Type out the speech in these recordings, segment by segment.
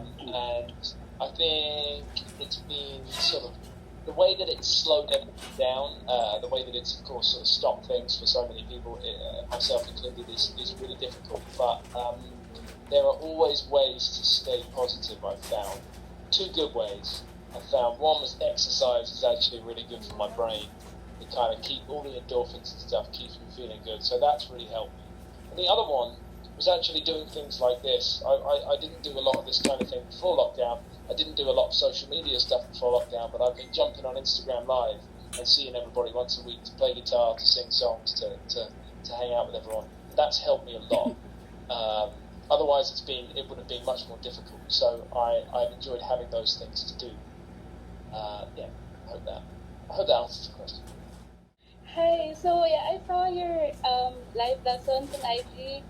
And I think it's been sort of the way that it's slowed everything down, the way that it's, of course, sort of stopped things for so many people, myself included, is really difficult. But there are always ways to stay positive, I've found. Two good ways I found. One was exercise is actually really good for my brain. It kind of keep all the endorphins and stuff, keeps me feeling good. So that's really helped me. And the other one was actually doing things like this. I didn't do a lot of this kind of thing before lockdown. I didn't do a lot of social media stuff before lockdown, but I've been jumping on Instagram Live and seeing everybody once a week to play guitar, to sing songs, to hang out with everyone. And that's helped me a lot. Otherwise, it would have been much more difficult. So I've enjoyed having those things to do. I hope that answers the question. Hi, so yeah, I saw your live lessons on IG,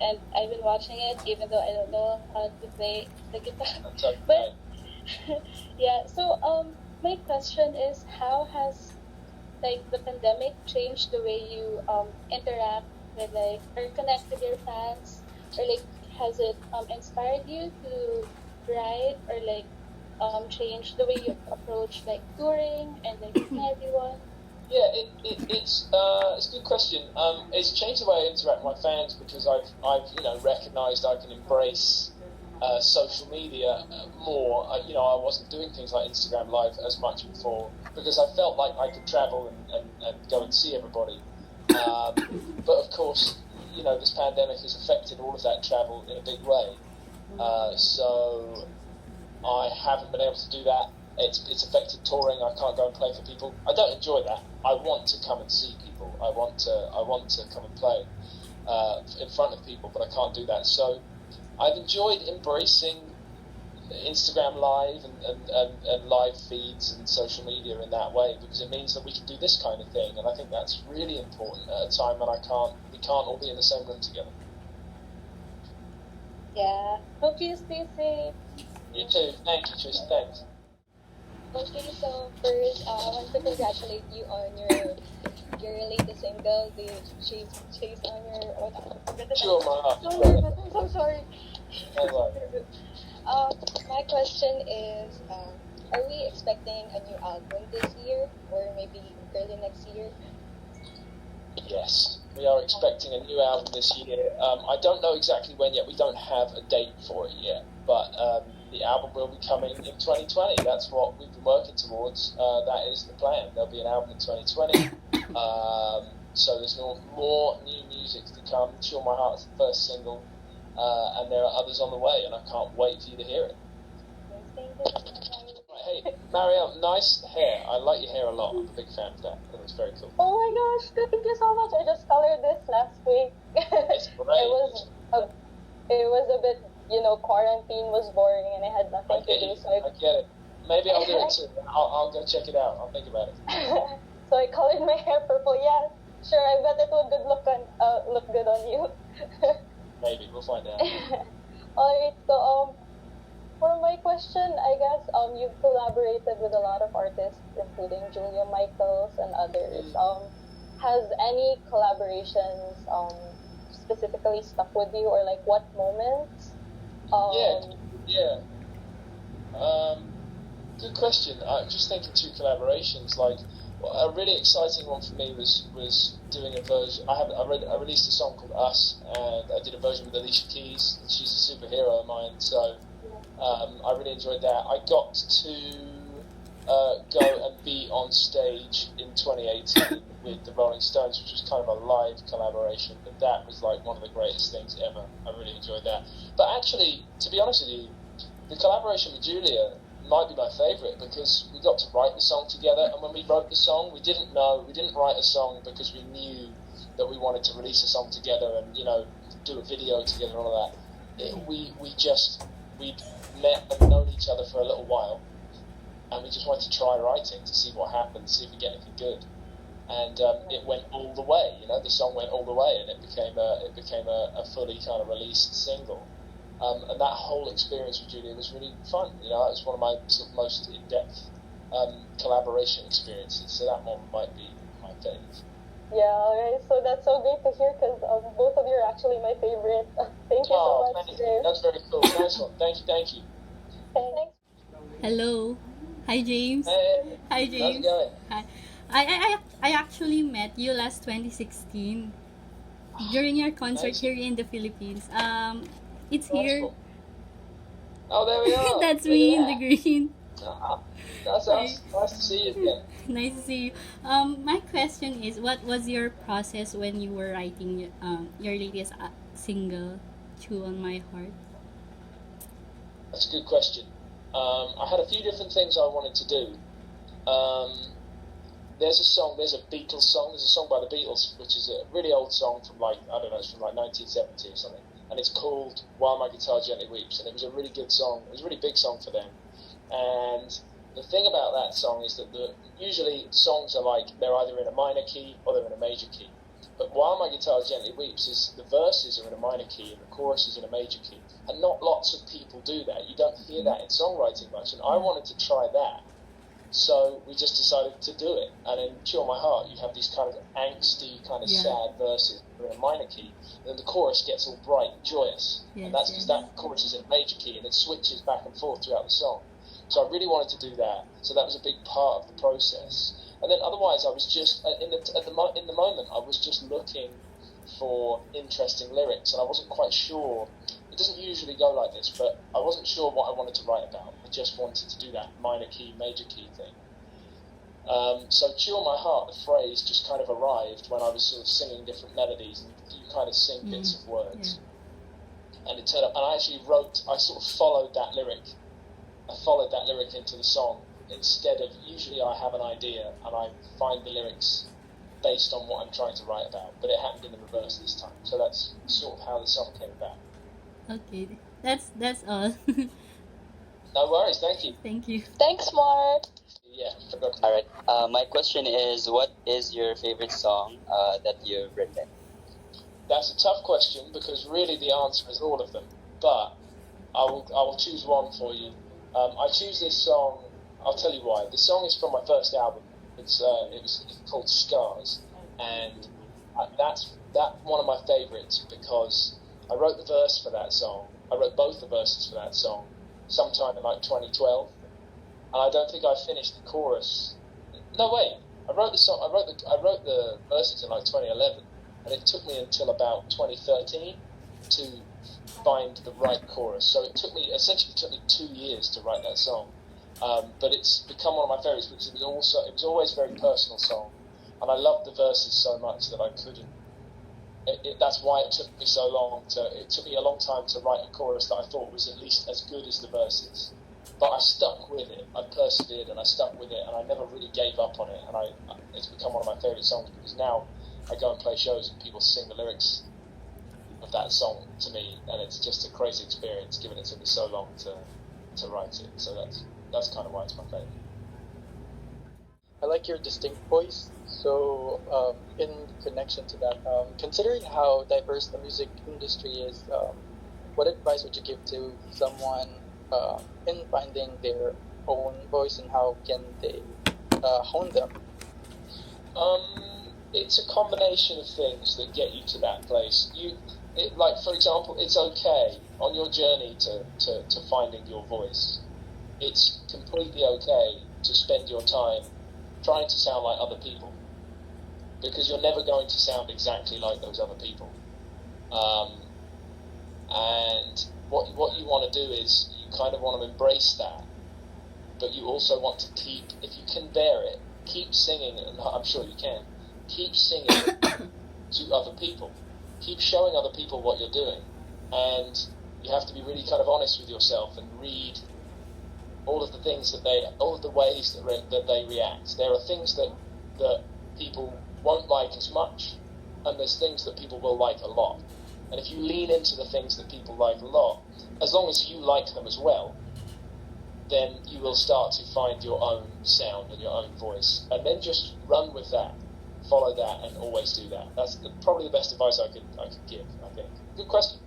and I've been watching it, even though I don't know how to play the guitar. That's okay. But yeah, so my question is, how has the pandemic changed the way you interact with or connect with your fans, or has it inspired you to write, or change the way you approach touring and meeting everyone? Yeah, it's a good question. It's changed the way I interact with my fans because I've recognised I can embrace social media more. I wasn't doing things like Instagram Live as much before because I felt like I could travel and go and see everybody. But of course, this pandemic has affected all of that travel in a big way. So I haven't been able to do that. It's affected touring. I can't go and play for people. I don't enjoy that. I want to come and see people. I want to come and play in front of people, but I can't do that. So I've enjoyed embracing Instagram Live and live feeds and social media in that way because it means that we can do this kind of thing, and I think that's really important at a time when we can't all be in the same room together. Yeah. Hope you stay safe. You too. Thank you, Tristan. Thanks. Okay, so first, I want to congratulate you on your latest single, the Chase on Your... Sure, my I'm so sorry. No worries. My question is, are we expecting a new album this year, or maybe early next year? Yes, we are expecting a new album this year. I don't know exactly when yet. We don't have a date for it yet, but the album will be coming in 2020. That's what we've been working towards. That is the plan. There'll be an album in 2020. So there's more new music to come. Chill My Heart's the first single, and there are others on the way, and I can't wait for you to hear it. Hey, Marielle, nice hair. I like your hair a lot. I'm a big fan of that. I think it's very cool. Oh my gosh, thank you so much. I just colored this last week. It's great. It was a bit, quarantine was boring and I had nothing to do. So I get it. Maybe I'll do it too. I'll go check it out. I'll think about it. So I colored my hair purple. Yeah, sure. I bet it would look good on you. Maybe we'll find out. Alright. So for my question, I guess you've collaborated with a lot of artists, including Julia Michaels and others. Has any collaborations specifically stuck with you, or what moments? Yeah. Good question. I'm just thinking two collaborations. A really exciting one for me was doing a version. I released a song called Us, and I did a version with Alicia Keys. She's a superhero of mine, so I really enjoyed that. I got to go and be on stage in 2018 with the Rolling Stones, which was kind of a live collaboration, but that was one of the greatest things ever. I really enjoyed that. But actually, to be honest with you, the collaboration with Julia might be my favourite because we got to write the song together, and when we wrote the song, we didn't write a song because we knew that we wanted to release a song together and do a video together and all of that. We'd met and known each other for a little while, and we just wanted to try writing to see what happened, see if we get anything good. And it went all the way, the song went all the way, and it became a fully kind of released single. And that whole experience with Julia was really fun. It was one of my sort of most in-depth collaboration experiences. So that one might be my favourite. Yeah, alright. So that's so great to hear because both of you are actually my favorite. Thank you so much, Dave. That's very cool. Nice one. Thank you. Hello. Hi, James. Hey, Hi, how's it James. going? Hi. I actually met you last 2016 during your concert Amazing. here in the Philippines. It's here. Wonderful. Oh, there we are. That's Look me in the at green. that. That's Hi. us. Nice to see you again. Nice to see you. My question is, what was your process when you were writing your latest single, "Chew on My Heart"? That's a good question. I had a few different things I wanted to do. Um, there's a Beatles song, there's a song by the Beatles, which is a really old song from like, I don't know, it's from like 1970 or something. And it's called While My Guitar Gently Weeps. And it was a really good song. It was a really big song for them. And the thing about that song is that usually songs are like, they're either in a minor key or they're in a major key. But While My Guitar Gently Weeps is the verses are in a minor key and the chorus is in a major key. And not lots of people do that. You don't hear that in songwriting much. And I wanted to try that. So we just decided to do it. And in Chew on My Heart, you have these kind of angsty, kind of Yeah. sad verses that are in a minor key. And then the chorus gets all bright and joyous. Yes, And that's because yes. that chorus is in a major key and it switches back and forth throughout the song. So I really wanted to do that. So that was a big part of the process. And then otherwise, I was just in the moment, I was just looking for interesting lyrics, and I wasn't quite sure. It doesn't usually go like this, but I wasn't sure what I wanted to write about. I just wanted to do that minor key, major key thing. So Chew on My Heart, the phrase just kind of arrived when I was sort of singing different melodies, and you kind of sing bits of words. And it turned up, and I actually I sort of followed that lyric. I followed that lyric into the song instead of, usually I have an idea and I find the lyrics based on what I'm trying to write about, but it happened in the reverse this time. So that's sort of how the song came about. Okay, that's all. No worries, thank you. Thank you. Thanks, Mark. Yeah, forgot to. All right. My question is, what is your favorite song that you've written? That's a tough question because really the answer is all of them. But I will choose one for you. I choose this song. I'll tell you why. The song is from my first album. It's called Scars, and that's one of my favourites because I wrote the verse for that song. I wrote both the verses for that song sometime in like 2012, and I don't think I finished the chorus. No, wait. I wrote the song. I wrote the verses in like 2011, and it took me until about 2013 to find the right chorus. So it essentially took me 2 years to write that song. But it's become one of my favourites because it was always a very personal song, and I loved the verses so much that I couldn't. That's why it took me so long it took me a long time to write a chorus that I thought was at least as good as the verses. But I stuck with it. I persevered and I stuck with it, and I never really gave up on it. And it's become one of my favourite songs because now I go and play shows and people sing the lyrics of that song to me, and it's just a crazy experience given it took me so long to write it. So that's kind of why it's my favourite. I like your distinct voice. So, in connection to that, considering how diverse the music industry is, what advice would you give to someone in finding their own voice, and how can they hone them? It's a combination of things that get you to that place. Like for example, it's okay on your journey to finding your voice. It's completely okay to spend your time trying to sound like other people, because you're never going to sound exactly like those other people. And what you want to do is you kind of want to embrace that, but you also want to keep, if you can bear it, keep singing, and I'm sure you can, keep singing to other people. Keep showing other people what you're doing. And you have to be really kind of honest with yourself and read all of the things all of the ways that they react. There are things that people won't like as much, and there's things that people will like a lot. And if you lean into the things that people like a lot, as long as you like them as well, then you will start to find your own sound and your own voice. And then just run with that, follow that, and always do that. That's probably the best advice I could give, I think. Good question.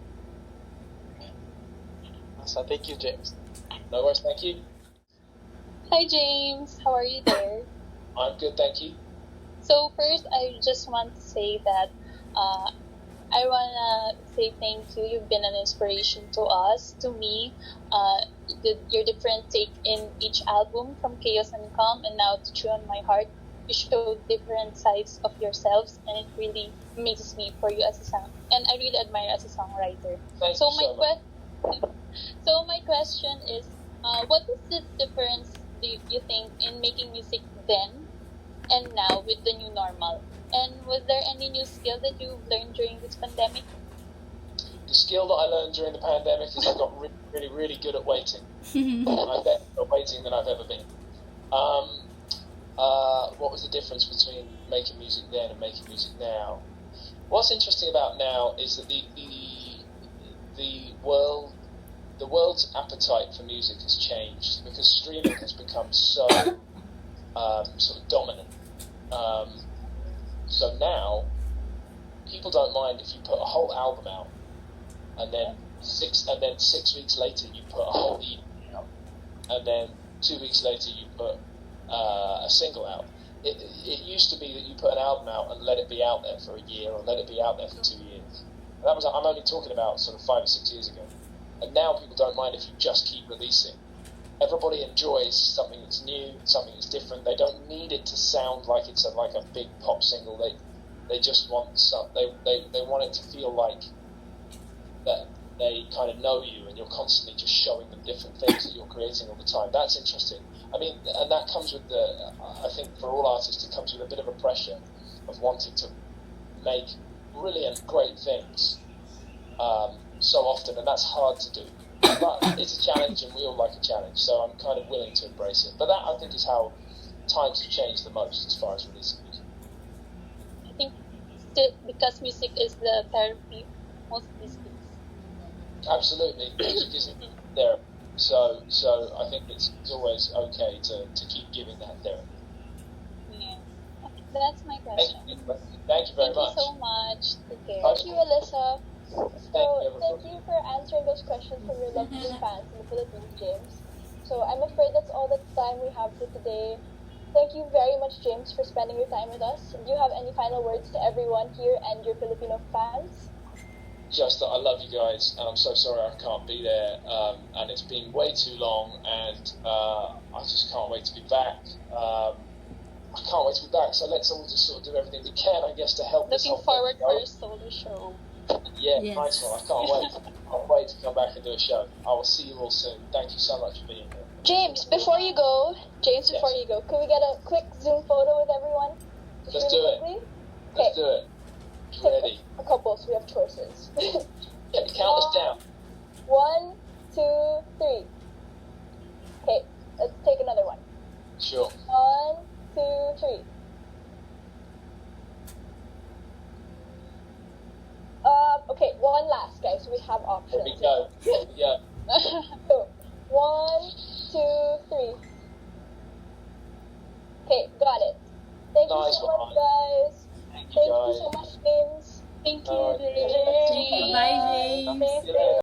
So, thank you, James. No worries, thank you. Hi, James. How are you there? I'm good, thank you. So first, I just want to say that I wanna say thank you. You've been an inspiration to us, to me, your different take in each album, from Chaos and Calm and now to Chew on My Heart. You show different sides of yourselves, and it really amazes me for you as a song, and I really admire as a songwriter. Thank So you my so much. so my question is, what is the difference do you think in making music then and now with the new normal? And was there any new skill that you learned during this pandemic? The skill that I learned during the pandemic is I got really, really good at waiting. I'm better at waiting than I've ever been. What was the difference between making music then and making music now? What's interesting about now is that the world's appetite for music has changed because streaming has become so sort of dominant. So now people don't mind if you put a whole album out, and then 6 weeks later you put a whole EP out, and then 2 weeks later you put a single out. It used to be that you put an album out and let it be out there for a year or let it be out there for 2 years. And that was, I'm only talking about sort of 5 or 6 years ago. And now people don't mind if you just keep releasing. Everybody enjoys something that's new, something that's different. They don't need it to sound like it's like a big pop single. They just want they want it to feel like that they kind of know you, and you're constantly just showing them different things that you're creating all the time. That's interesting. I mean, and that comes with I think for all artists, it comes with a bit of a pressure of wanting to make brilliant, great things so often, and that's hard to do. But it's a challenge, and we all like a challenge, so I'm kind of willing to embrace it. But that, I think, is how times have changed the most as far as releasing music. I think still because music is the therapy most these days. Absolutely, music is therapy. So I think it's always okay to keep giving that therapy. Yeah. Okay, that's my question. Thank you very Thank much. you so much. Take care. Thank you, Alyssa. Thank you for answering those questions from your lovely fans in the Philippines, James. So I'm afraid that's all the time we have for today. Thank you very much, James, for spending your time with us. Do you have any final words to everyone here and your Filipino fans? Just that I love you guys, and I'm so sorry I can't be there. And it's been way too long, and I just can't wait to be back. I can't wait to be back. So let's all just sort of do everything we can, I guess, to help. Looking forward for your solo show. Yeah, Yes. nice one. I can't wait. Can't wait to come back and do a show. I will see you all soon. Thank you so much for being here. James, before you go, Yes. could we get a quick Zoom photo with everyone? Just Let's really do it. quickly? Let's do it. Ready? A couple, so we have choices. Yeah, count us down. 1, 2, 3. Okay, let's take another one. Sure. 1, 2, 3. Okay, one last, guys. We have Here options. we go. Here we go. So, 1, 2, 3. Okay, got it. Thank you Nice so one. much, guys. Thank you, Thank you guys. so much, James. Thank you, All right. James. Bye, James. Stay safe.